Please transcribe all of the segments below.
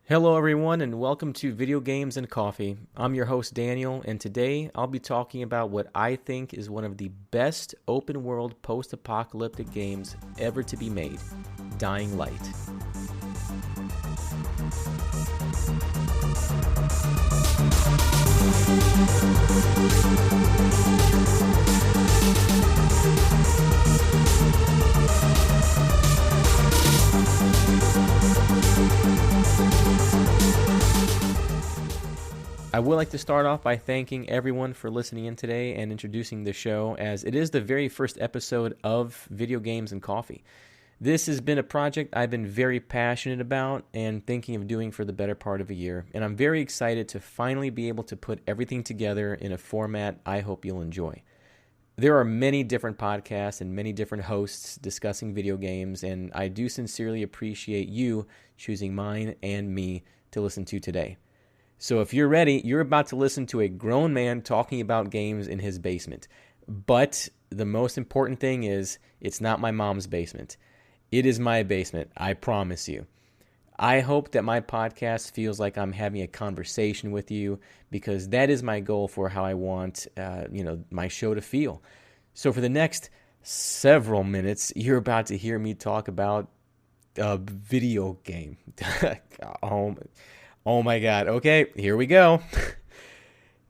Hello, everyone, and welcome to Video Games and Coffee. I'm your host, Daniel, and today I'll be talking about what I think is one of the best open world post apocalyptic games ever to be made, Dying Light. I would like to start off by thanking everyone for listening in today and introducing the show, as it is the very first episode of Video Games and Coffee. This has been a project I've been very passionate about and thinking of doing for the better part of a year, and I'm very excited to finally be able to put everything together in a format I hope you'll enjoy. There are many different podcasts and many different hosts discussing video games, and I do sincerely appreciate you choosing mine and me to listen to today. So if you're ready, you're about to listen to a grown man talking about games in his basement. But the most important thing is, it's not my mom's basement. It is my basement, I promise you. I hope that my podcast feels like I'm having a conversation with you, because that is my goal for how I want my show to feel. So for the next several minutes, you're about to hear me talk about a video game. Oh my God. Okay, here we go.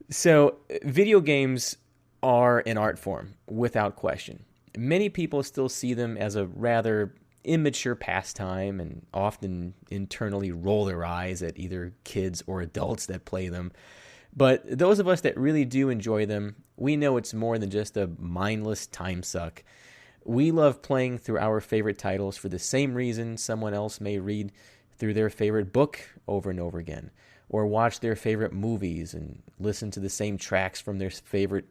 So, video games are an art form, without question. Many people still see them as a rather immature pastime and often internally roll their eyes at either kids or adults that play them. But those of us that really do enjoy them, we know it's more than just a mindless time suck. We love playing through our favorite titles for the same reason someone else may read through their favorite book over and over again, or watch their favorite movies and listen to the same tracks from their favorite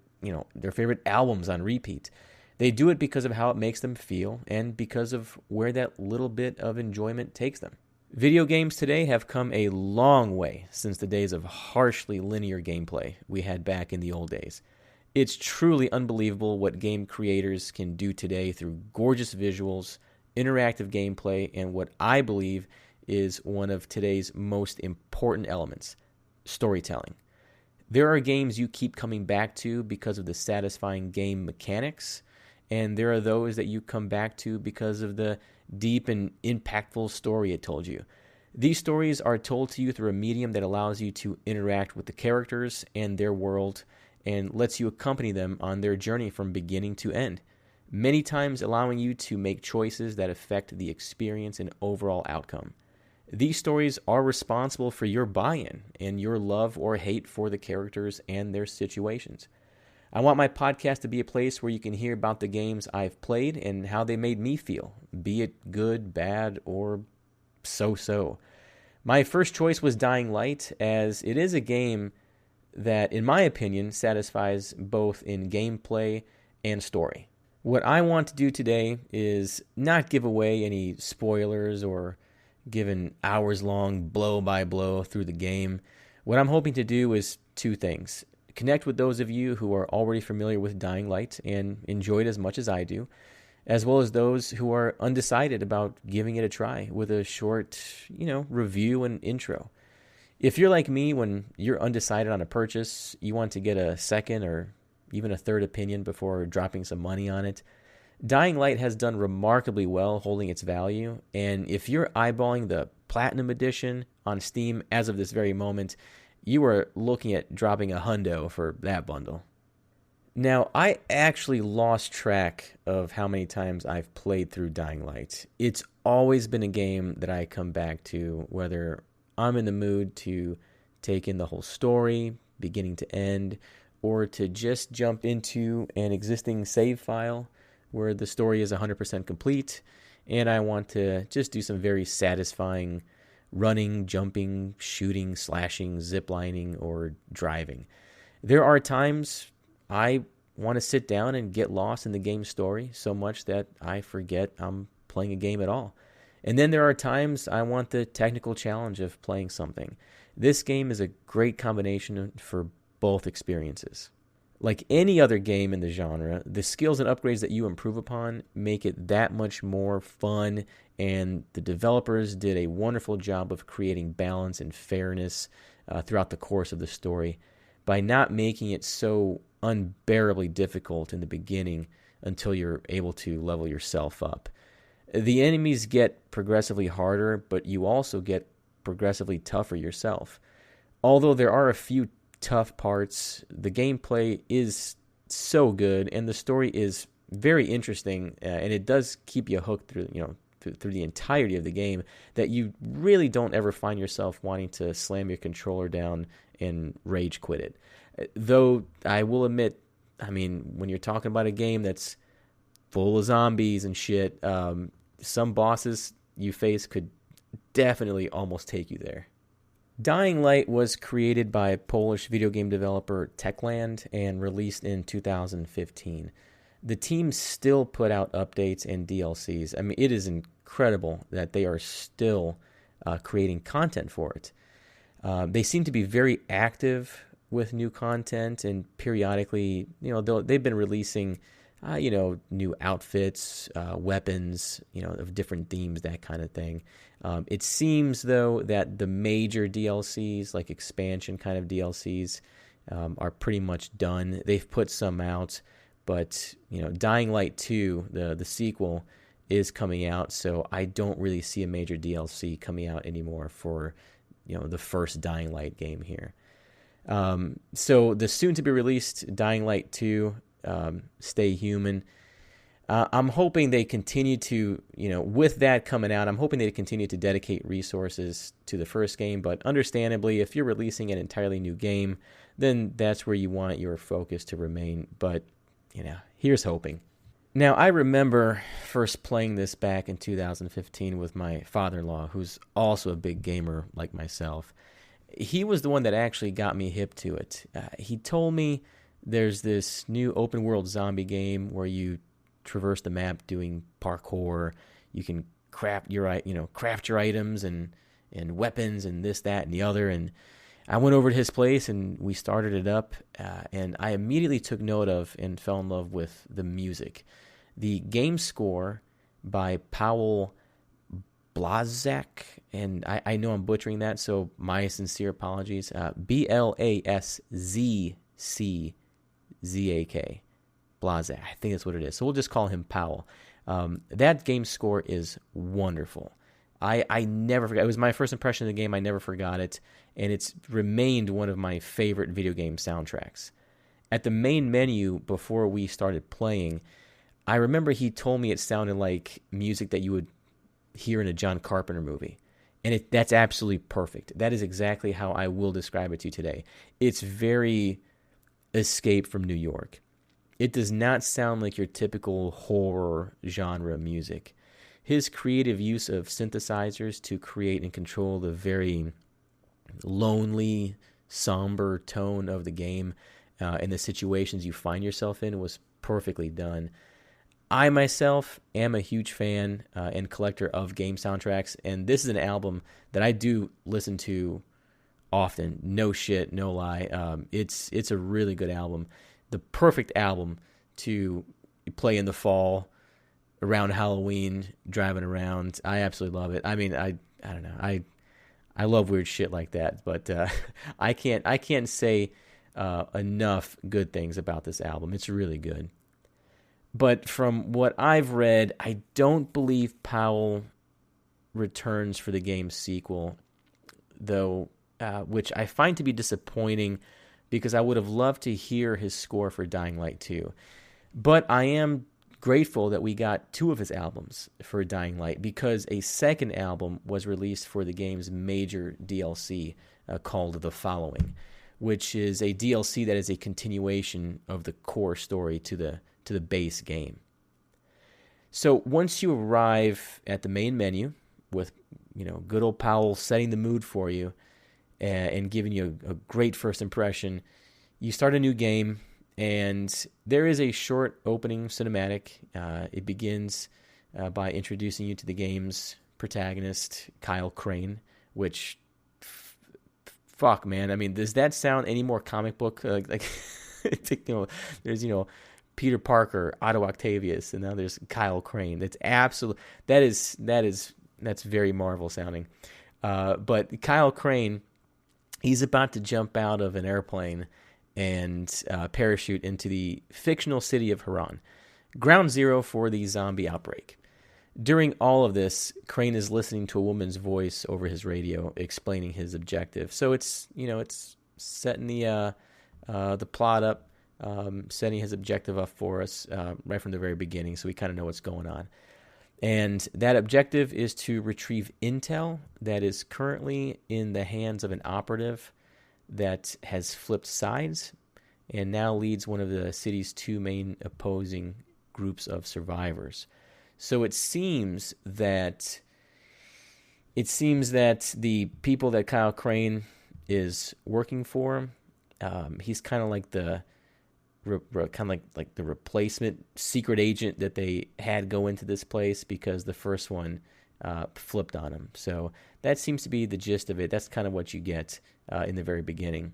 albums on repeat. They do it because of how it makes them feel and because of where that little bit of enjoyment takes them. Video games today have come a long way since the days of harshly linear gameplay we had back in the old days. It's truly unbelievable what game creators can do today through gorgeous visuals, interactive gameplay, and what I believe is one of today's most important elements, storytelling. There are games you keep coming back to because of the satisfying game mechanics, and there are those that you come back to because of the deep and impactful story it told you. These stories are told to you through a medium that allows you to interact with the characters and their world and lets you accompany them on their journey from beginning to end, many times allowing you to make choices that affect the experience and overall outcome. These stories are responsible for your buy-in and your love or hate for the characters and their situations. I want my podcast to be a place where you can hear about the games I've played and how they made me feel, be it good, bad, or so-so. My first choice was Dying Light, as it is a game that, in my opinion, satisfies both in gameplay and story. What I want to do today is not give away any spoilers or give an hours-long blow-by-blow through the game. What I'm hoping to do is two things: connect with those of you who are already familiar with Dying Light and enjoy it as much as I do, as well as those who are undecided about giving it a try with a short, review and intro. If you're like me, when you're undecided on a purchase, you want to get a second or even a third opinion before dropping some money on it, Dying Light has done remarkably well holding its value, and if you're eyeballing the Platinum Edition on Steam as of this very moment, you are looking at dropping $100 for that bundle. Now, I actually lost track of how many times I've played through Dying Light. It's always been a game that I come back to, whether I'm in the mood to take in the whole story, beginning to end, or to just jump into an existing save file where the story is 100% complete, and I want to just do some very satisfying running, jumping, shooting, slashing, ziplining, or driving. There are times I want to sit down and get lost in the game's story so much that I forget I'm playing a game at all. And then there are times I want the technical challenge of playing something. This game is a great combination for both experiences. Like any other game in the genre, the skills and upgrades that you improve upon make it that much more fun, and the developers did a wonderful job of creating balance and fairness throughout the course of the story by not making it so unbearably difficult in the beginning until you're able to level yourself up. The enemies get progressively harder, but you also get progressively tougher yourself. Although there are a few tough parts, the gameplay is so good, and the story is very interesting, and it does keep you hooked through the entirety of the game, that you really don't ever find yourself wanting to slam your controller down and rage quit it. Though I will admit, I mean, when you're talking about a game that's full of zombies and shit, some bosses you face could definitely almost take you there. Dying Light was created by Polish video game developer Techland and released in 2015. The team still put out updates and DLCs. I mean, it is incredible that they are still creating content for it. They seem to be very active with new content, and periodically, they've been releasing, new outfits, weapons, of different themes, that kind of thing. It seems, though, that the major DLCs, like expansion kind of DLCs, are pretty much done. They've put some out, but, Dying Light 2, the sequel, is coming out, so I don't really see a major DLC coming out anymore for, the first Dying Light game here. So the soon-to-be-released Dying Light 2, Stay Human, I'm hoping they continue to, with that coming out, I'm hoping they continue to dedicate resources to the first game, but understandably, if you're releasing an entirely new game, then that's where you want your focus to remain, but, here's hoping. Now, I remember first playing this back in 2015 with my father-in-law, who's also a big gamer like myself. He was the one that actually got me hip to it. He told me there's this new open-world zombie game where you traverse the map doing parkour. You can craft your items and weapons and this, that, and the other. And I went over to his place and we started it up. And I immediately took note of and fell in love with the music. The game score by Paweł Blazak, and I know I'm butchering that, so my sincere apologies. Blazczak. Blazak, I think that's what it is. So we'll just call him Powell. That game score is wonderful. I never forgot. It was my first impression of the game. I never forgot it, and it's remained one of my favorite video game soundtracks. At the main menu, before we started playing, I remember he told me it sounded like music that you would hear in a John Carpenter movie. And that's absolutely perfect. That is exactly how I will describe it to you today. It's very Escape from New York. It does not sound like your typical horror genre music. His creative use of synthesizers to create and control the very lonely, somber tone of the game and the situations you find yourself in was perfectly done. I myself am a huge fan and collector of game soundtracks, and this is an album that I do listen to often. No shit, no lie. It's a really good album. The perfect album to play in the fall, around Halloween, driving around. I absolutely love it. I mean, I don't know. I love weird shit like that, but I can't say enough good things about this album. It's really good. But from what I've read, I don't believe Powell returns for the game's sequel, though, which I find to be disappointing because I would have loved to hear his score for Dying Light 2. But I am grateful that we got two of his albums for Dying Light because a second album was released for the game's major DLC called The Following, which is a DLC that is a continuation of the core story to the base game. So once you arrive at the main menu with, good old Powell setting the mood for you and giving you a great first impression, you start a new game, and there is a short opening cinematic. It begins by introducing you to the game's protagonist, Kyle Crane, which, fuck, man. I mean, does that sound any more comic book? Like There's Peter Parker, Otto Octavius, and now there's Kyle Crane. That's very Marvel sounding. But Kyle Crane, he's about to jump out of an airplane and parachute into the fictional city of Haran, ground zero for the zombie outbreak. During all of this, Crane is listening to a woman's voice over his radio explaining his objective. So it's setting the plot up, setting his objective up for us right from the very beginning, so we kind of know what's going on. And that objective is to retrieve intel that is currently in the hands of an operative that has flipped sides and now leads one of the city's two main opposing groups of survivors. So it seems that the people that Kyle Crane is working for, he's kind of like the replacement secret agent that they had go into this place because the first one flipped on him. So that seems to be the gist of it. That's kind of what you get in the very beginning.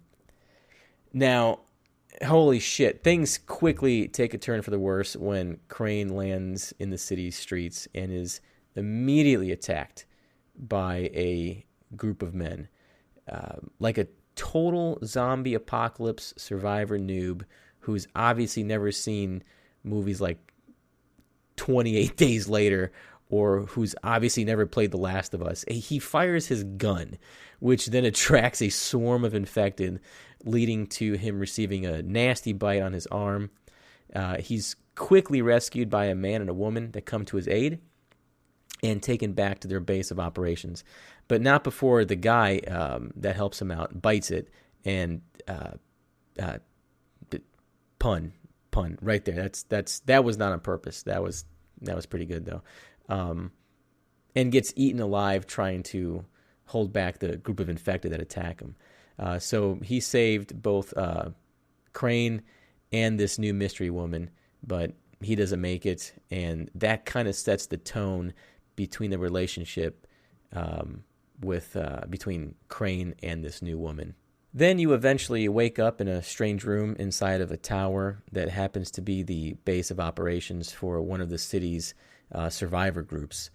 Now, holy shit, things quickly take a turn for the worse when Crane lands in the city streets and is immediately attacked by a group of men. Like a total zombie apocalypse survivor noob who's obviously never seen movies like 28 Days Later or who's obviously never played The Last of Us. He fires his gun, which then attracts a swarm of infected, leading to him receiving a nasty bite on his arm. He's quickly rescued by a man and a woman that come to his aid and taken back to their base of operations. But not before the guy that helps him out bites it and pun right there. That was not on purpose. That was pretty good though. And gets eaten alive trying to hold back the group of infected that attack him. So he saved both Crane and this new mystery woman, but he doesn't make it, and that kind of sets the tone between the relationship between Crane and this new woman. Then you eventually wake up in a strange room inside of a tower that happens to be the base of operations for one of the city's survivor groups.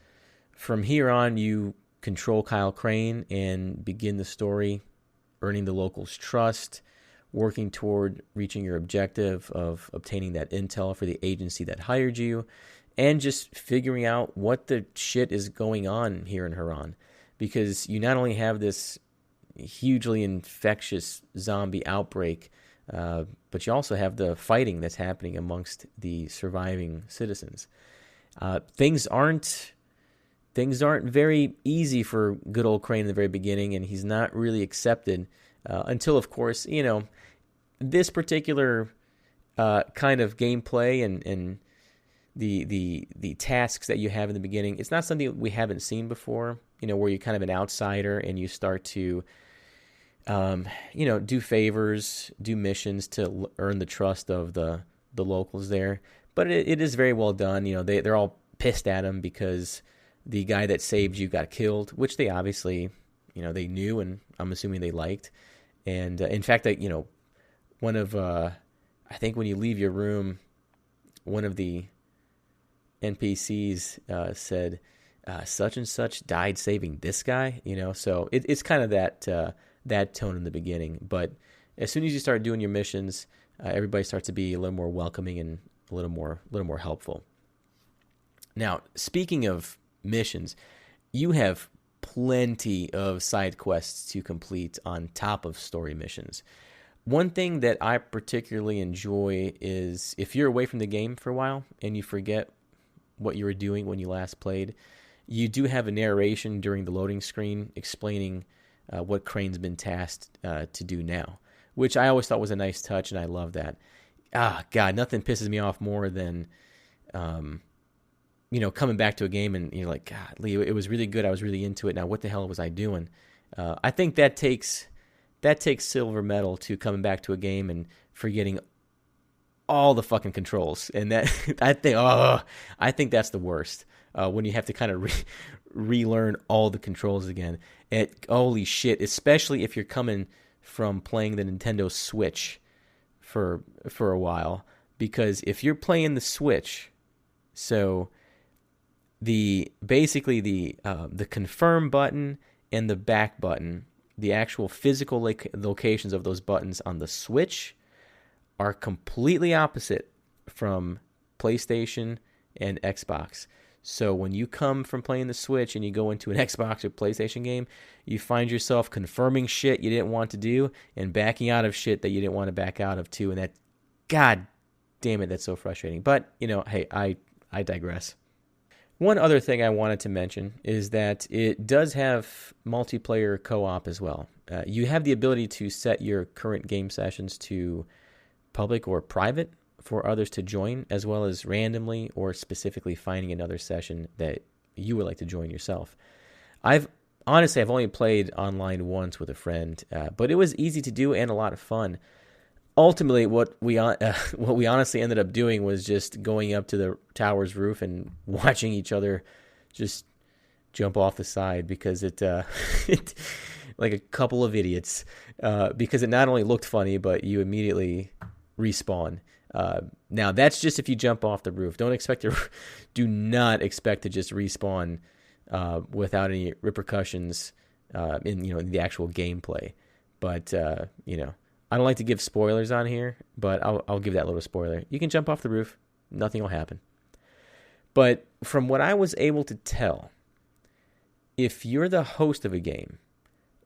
From here on, you control Kyle Crane and begin the story, earning the locals' trust, working toward reaching your objective of obtaining that intel for the agency that hired you, and just figuring out what the shit is going on here in Haran. Because you not only have this hugely infectious zombie outbreak, but you also have the fighting that's happening amongst the surviving citizens. Things aren't very easy for good old Crane in the very beginning, and he's not really accepted until, of course, this particular kind of gameplay and the tasks that you have in the beginning. It's not something we haven't seen before. Where you're kind of an outsider and you start to, do favors, do missions to earn the trust of the locals there. But it is very well done. They're all pissed at him because the guy that saved you got killed, which they obviously, they knew, and I'm assuming they liked. And in fact, one of, I think when you leave your room, one of the NPCs said, such and such died saving this guy, so it's kind of that tone in the beginning. But as soon as you start doing your missions, everybody starts to be a little more welcoming and a little more helpful. Now, speaking of missions, you have plenty of side quests to complete on top of story missions. One thing that I particularly enjoy is if you're away from the game for a while and you forget what you were doing when you last played, you do have a narration during the loading screen explaining what Crane's been tasked to do now, which I always thought was a nice touch, and I love that. God, nothing pisses me off more than, coming back to a game and you're like, God, Lee, it was really good. I was really into it. Now, what the hell was I doing? I think that takes silver medal to coming back to a game and forgetting all the fucking controls, and that I think that's the worst. When you have to kind of relearn all the controls again. Holy shit, especially if you're coming from playing the Nintendo Switch for a while, because if you're playing the Switch, so basically the confirm button and the back button, the actual physical locations of those buttons on the Switch are completely opposite from PlayStation and Xbox. So when you come from playing the Switch and you go into an Xbox or PlayStation game, you find yourself confirming shit you didn't want to do and backing out of shit that you didn't want to back out of too. And that, God damn it, that's so frustrating. But, hey, I digress. One other thing I wanted to mention is that it does have multiplayer co-op as well. You have the ability to set your current game sessions to public or private for others to join, as well as randomly or specifically finding another session that you would like to join yourself. I've only played online once with a friend, but it was easy to do and a lot of fun. Ultimately, what we honestly ended up doing was just going up to the tower's roof and watching each other just jump off the side, because it like a couple of idiots, because it not only looked funny, but you immediately respawn. Now that's just if you jump off the roof. Do not expect to just respawn without any repercussions in the actual gameplay. But I don't like to give spoilers on here, but I'll give that little spoiler. You can jump off the roof, nothing will happen. But from what I was able to tell, if you're the host of a game,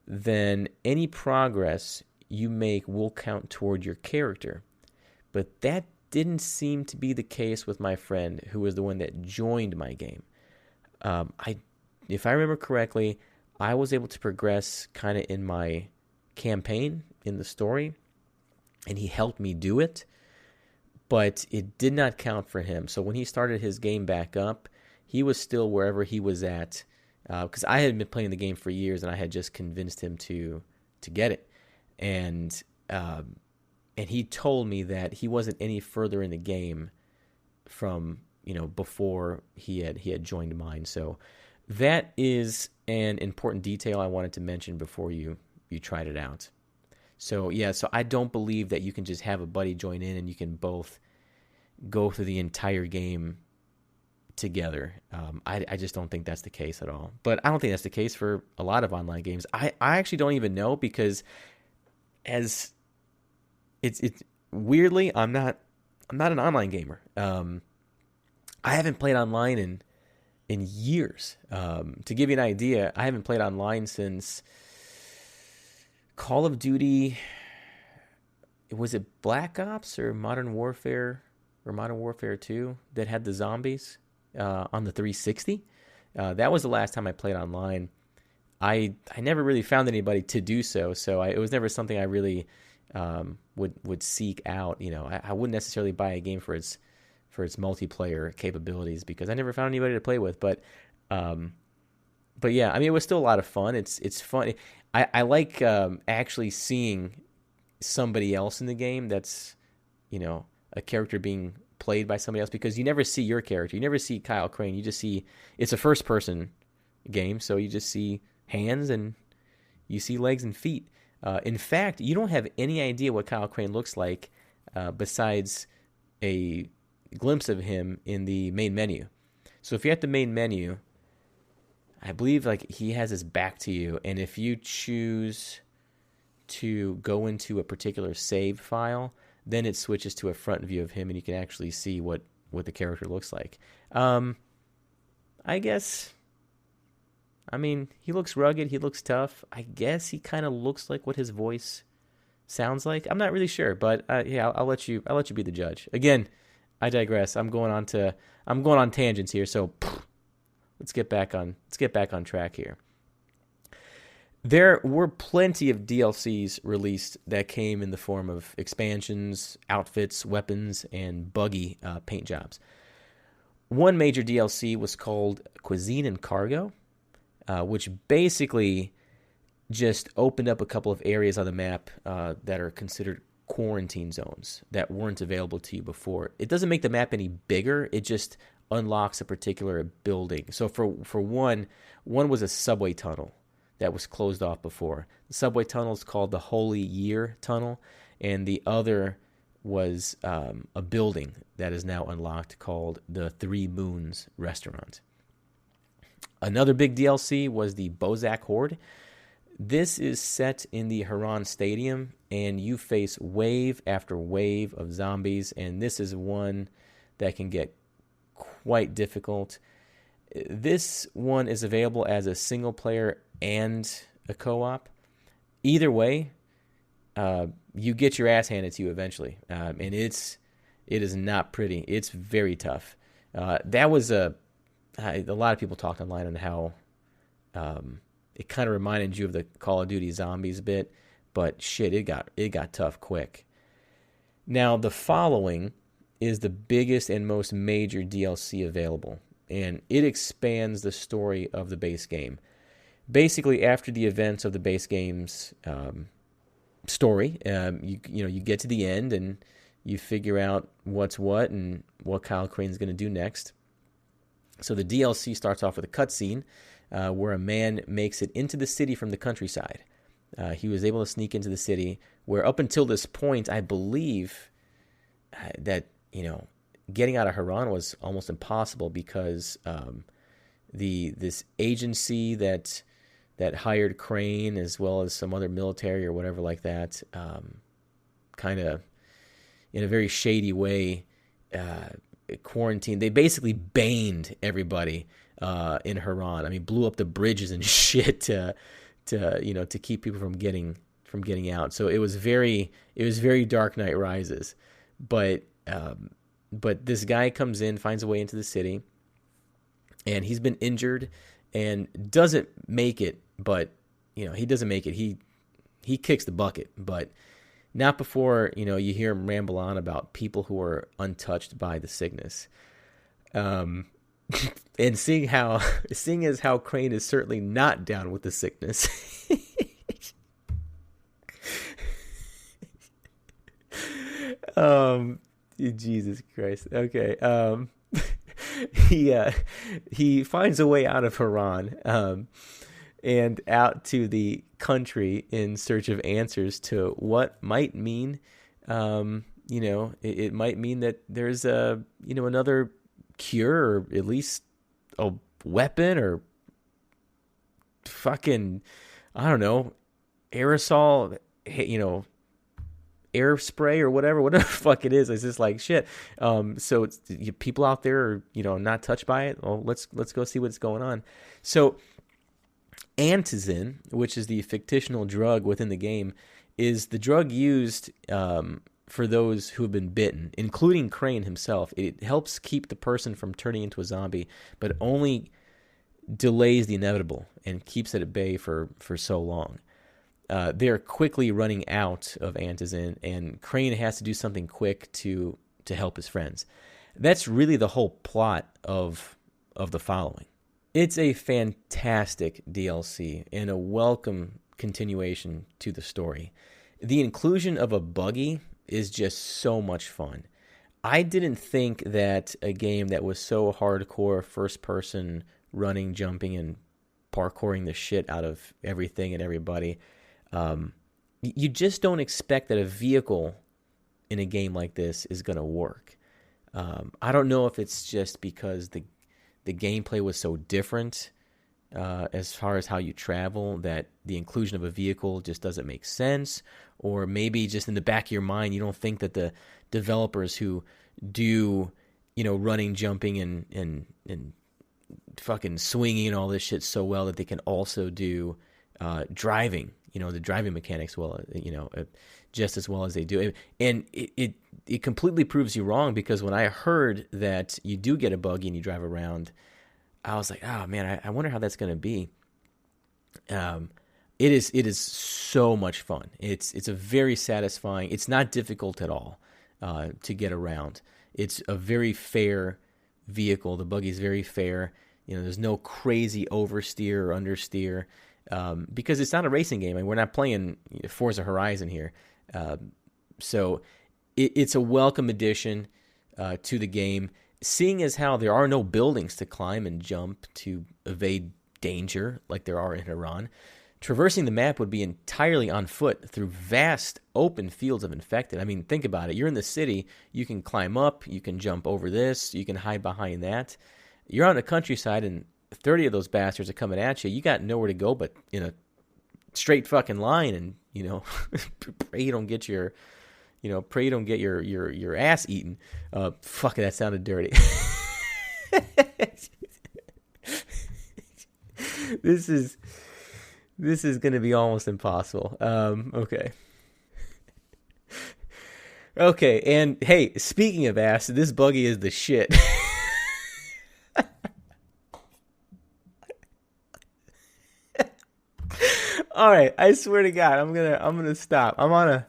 then any progress you make will count toward your character. But that didn't seem to be the case with my friend, who was the one that joined my game. If I remember correctly, I was able to progress kind of in my campaign, in the story, and he helped me do it, but it did not count for him. So when he started his game back up, he was still wherever he was at, because I had been playing the game for years, and I had just convinced him to get it. And he told me that he wasn't any further in the game from before he had joined mine. So that is an important detail I wanted to mention before you tried it out. So I don't believe that you can just have a buddy join in and you can both go through the entire game together. I just don't think that's the case at all. But I don't think that's the case for a lot of online games. I actually don't even know, because as it's weirdly, I'm not an online gamer. I haven't played online in years. To give you an idea, I haven't played online since Call of Duty. Was it Black Ops or Modern Warfare 2 that had the zombies on the 360? That was the last time I played online. I never really found anybody to do so, it was never something I really would seek out. I wouldn't necessarily buy a game for its multiplayer capabilities, because I never found anybody to play with. But yeah, I mean, it was still a lot of fun. It's fun. I like actually seeing somebody else in the game that's a character being played by somebody else, because you never see your character. You never see Kyle Crane. You just see, it's a first person game, so you just see hands and you see legs and feet. In fact, you don't have any idea what Kyle Crane looks like besides a glimpse of him in the main menu. So if you're at the main menu, I believe he has his back to you, and if you choose to go into a particular save file, then it switches to a front view of him, and you can actually see what the character looks like. I guess, I mean, he looks rugged, he looks tough. I guess he kind of looks like what his voice sounds like. I'm not really sure, but I'll let you be the judge. Again, I digress. I'm going on tangents here, so let's get back on track here. There were plenty of DLCs released that came in the form of expansions, outfits, weapons, and buggy paint jobs. One major DLC was called Cuisine and Cargo, which basically just opened up a couple of areas on the map that are considered quarantine zones that weren't available to you before. It doesn't make the map any bigger. It just unlocks a particular building. So for one was a subway tunnel that was closed off before. The subway tunnel is called the Holy Year Tunnel, and the other was a building that is now unlocked called the Three Moons Restaurant. Another big DLC was the Bozak Horde. This is set in the Haran Stadium, and you face wave after wave of zombies, and this is one that can get quite difficult. This one is available as a single player and a co-op. Either way, you get your ass handed to you eventually, and it is not pretty. It's very tough. That was a lot of people talked online on how it kind of reminded you of the Call of Duty Zombies bit, but shit, it got tough quick. Now, the following is the biggest and most major DLC available, and it expands the story of the base game. Basically, after the events of the base game's story, you get to the end and you figure out what's what and what Kyle Crane's going to do next. So the DLC starts off with a cutscene where a man makes it into the city from the countryside. He was able to sneak into the city, where up until this point, I believe that getting out of Haran was almost impossible because this agency that hired Crane, as well as some other military or whatever like that, kind of in a very shady way, quarantined. They basically baned everybody in Haran. I mean, blew up the bridges and shit to keep people from getting out. So it was very Dark Knight Rises. But this guy comes in, finds a way into the city, and he's been injured and doesn't make it. But he doesn't make it. He kicks the bucket, but not before you hear him ramble on about people who are untouched by the sickness. And seeing as how Crane is certainly not down with the sickness. Jesus Christ. Okay. He finds a way out of Haran, and out to the country in search of answers to what might mean, it might mean that there's another cure, or at least a weapon, or fucking, I don't know, aerosol, air spray or whatever the fuck it is. It's just like shit. So it's, people out there are, not touched by it. Well, let's go see what's going on. So antizin, which is the fictional drug within the game, is the drug used for those who have been bitten, including Crane himself. It helps keep the person from turning into a zombie, but only delays the inevitable and keeps it at bay for so long. They're quickly running out of antizin, and Crane has to do something quick to help his friends. That's really the whole plot of the following. It's a fantastic DLC and a welcome continuation to the story. The inclusion of a buggy is just so much fun. I didn't think that a game that was so hardcore, first-person, running, jumping, and parkouring the shit out of everything and everybody, you just don't expect that a vehicle in a game like this is going to work. I don't know if it's just because the gameplay was so different as far as how you travel that the inclusion of a vehicle just doesn't make sense, or maybe just in the back of your mind you don't think that the developers who do running, jumping, and fucking swinging and all this shit so well that they can also do driving, the driving mechanics just as well as they do. And it completely proves you wrong, because when I heard that you do get a buggy and you drive around, I was like, oh man, I wonder how that's going to be. It is so much fun. It's a very satisfying. It's not difficult at all to get around. It's a very fair vehicle. The buggy is very fair. There's no crazy oversteer or understeer. Because it's not a racing game, and we're not playing Forza Horizon here. So it's a welcome addition to the game, seeing as how there are no buildings to climb and jump to evade danger like there are in Haran. Traversing the map would be entirely on foot through vast open fields of infected. I mean, think about it. You're in the city. You can climb up. You can jump over this. You can hide behind that. You're on the countryside, and 30 of those bastards are coming at you. You got nowhere to go but in a straight fucking line, and, pray you don't get your, your ass eaten. Fuck, that sounded dirty. This is going to be almost impossible. Okay. Okay, and hey, speaking of ass, this buggy is the shit. All right, I swear to God, I'm gonna stop. I'm on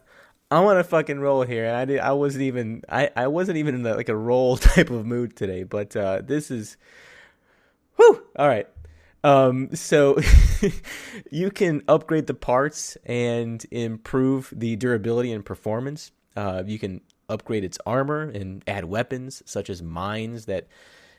a fucking roll here, and I wasn't even in like a roll type of mood today. But this is, whew. All right. So you can upgrade the parts and improve the durability and performance. You can upgrade its armor and add weapons such as mines that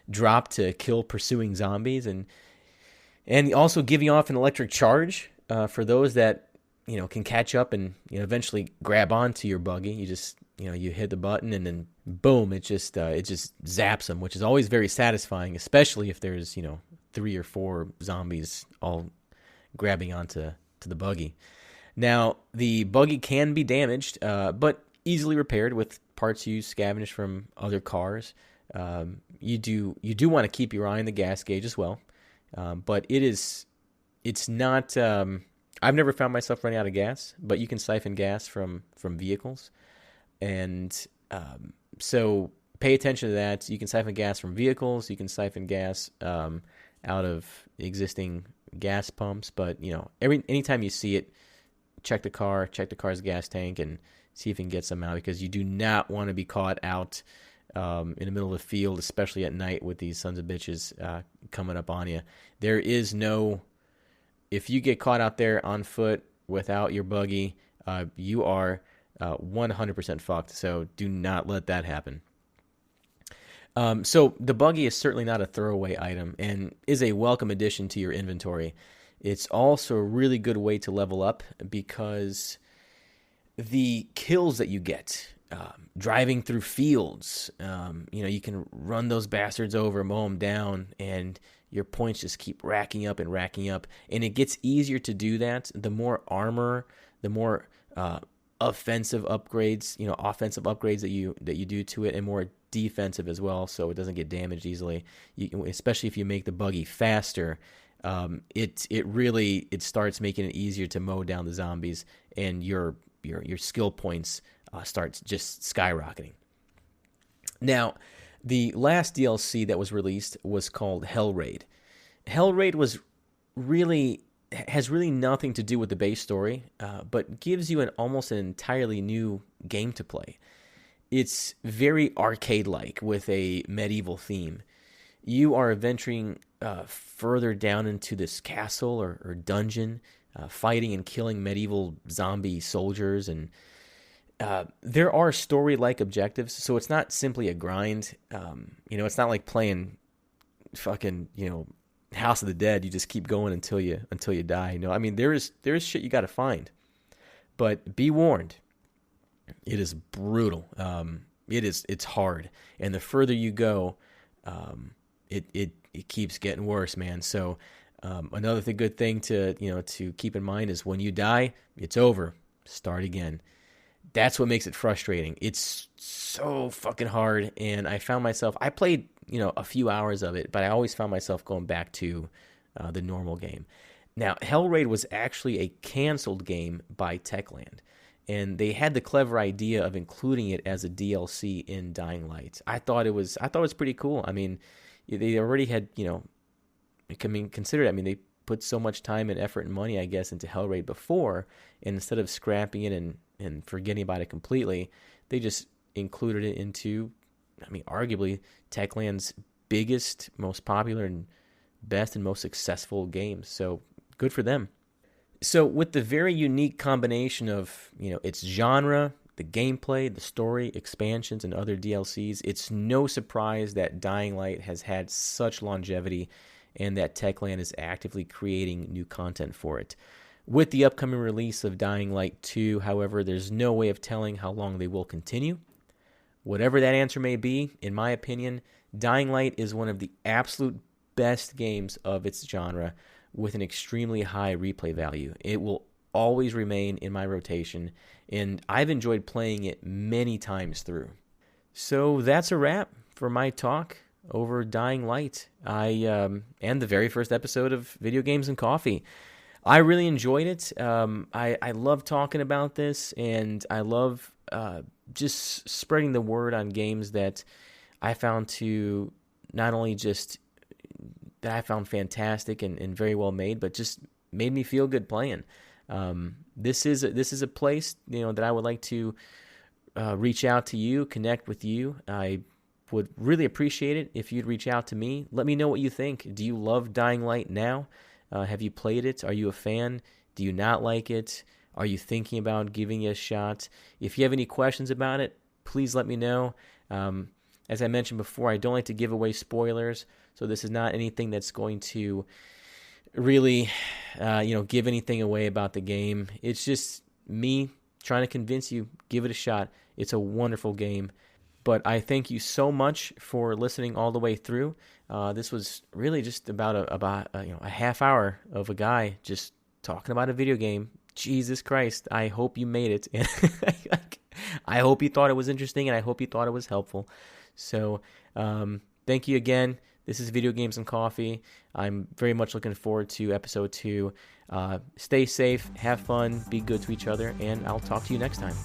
drop to kill pursuing zombies, and also giving off an electric charge for those that can catch up and eventually grab onto your buggy. You just you hit the button and then boom, it just zaps them, which is always very satisfying, especially if there's 3 or 4 zombies all grabbing onto the buggy. Now, the buggy can be damaged, but easily repaired with parts you scavenged from other cars. You do want to keep your eye on the gas gauge as well, but it's not. I've never found myself running out of gas, but you can siphon gas from vehicles, and so pay attention to that. You can siphon gas from vehicles. You can siphon gas out of existing gas pumps, but anytime you see it, check the car's gas tank and see if you can get some out, because you do not want to be caught out in the middle of the field, especially at night with these sons of bitches coming up on you. There is no, if you get caught out there on foot without your buggy, you are 100% fucked. So do not let that happen. So the buggy is certainly not a throwaway item and is a welcome addition to your inventory. It's also a really good way to level up, because the kills that you get driving through fields, you can run those bastards over, mow them down, and your points just keep racking up, and it gets easier to do that the more armor, the more offensive upgrades that you do to it, and more defensive as well, so it doesn't get damaged easily. Especially if you make the buggy faster, it really starts making it easier to mow down the zombies, and your skill points starts just skyrocketing. Now, the last DLC that was released was called Hell Raid. Hell Raid has really nothing to do with the base story, but gives you almost an entirely new game to play. It's very arcade-like with a medieval theme. You are venturing further down into this castle or dungeon, fighting and killing medieval zombie soldiers, and there are story-like objectives, so it's not simply a grind. It's not like playing fucking, House of the Dead. You just keep going until you die. There is shit you got to find, but be warned, it is brutal. It's hard, and the further you go, it keeps getting worse, man. So another good thing to keep in mind is when you die, it's over. Start again. That's what makes it frustrating. It's so fucking hard, and I found myself, I played a few hours of it, but I always found myself going back to the normal game. Now, Hell Raid was actually a canceled game by Techland, and they had the clever idea of including it as a DLC in Dying Light. I thought it was pretty cool. They already had, consider it. They put so much time and effort and money, I guess, into Hell Raid before, and instead of scrapping it and forgetting about it completely, they just included it into, arguably Techland's biggest, most popular, and best and most successful games. So good for them. So with the very unique combination of, its genre, the gameplay, the story, expansions, and other DLCs, it's no surprise that Dying Light has had such longevity and that Techland is actively creating new content for it. With the upcoming release of Dying Light 2, however, there's no way of telling how long they will continue. Whatever that answer may be, in my opinion, Dying Light is one of the absolute best games of its genre with an extremely high replay value. It will always remain in my rotation, and I've enjoyed playing it many times through. So that's a wrap for my talk over Dying Light. And the very first episode of Video Games and Coffee. I really enjoyed it. I love talking about this, and I love just spreading the word on games that I found to not only just that I found fantastic and very well made, but just made me feel good playing. This is a place that I would like to reach out to you, connect with you. I would really appreciate it if you'd reach out to me. Let me know what you think. Do you love Dying Light now? Have you played it? Are you a fan? Do you not like it? Are you thinking about giving it a shot? If you have any questions about it, please let me know. As I mentioned before, I don't like to give away spoilers, so this is not anything that's going to really, give anything away about the game. It's just me trying to convince you, give it a shot. It's a wonderful game. But I thank you so much for listening all the way through. This was really just about a half hour of a guy just talking about a video game. Jesus Christ! I hope you made it. I hope you thought it was interesting, and I hope you thought it was helpful. So, thank you again. This is Video Games and Coffee. I'm very much looking forward to episode 2. Stay safe, have fun, be good to each other, and I'll talk to you next time.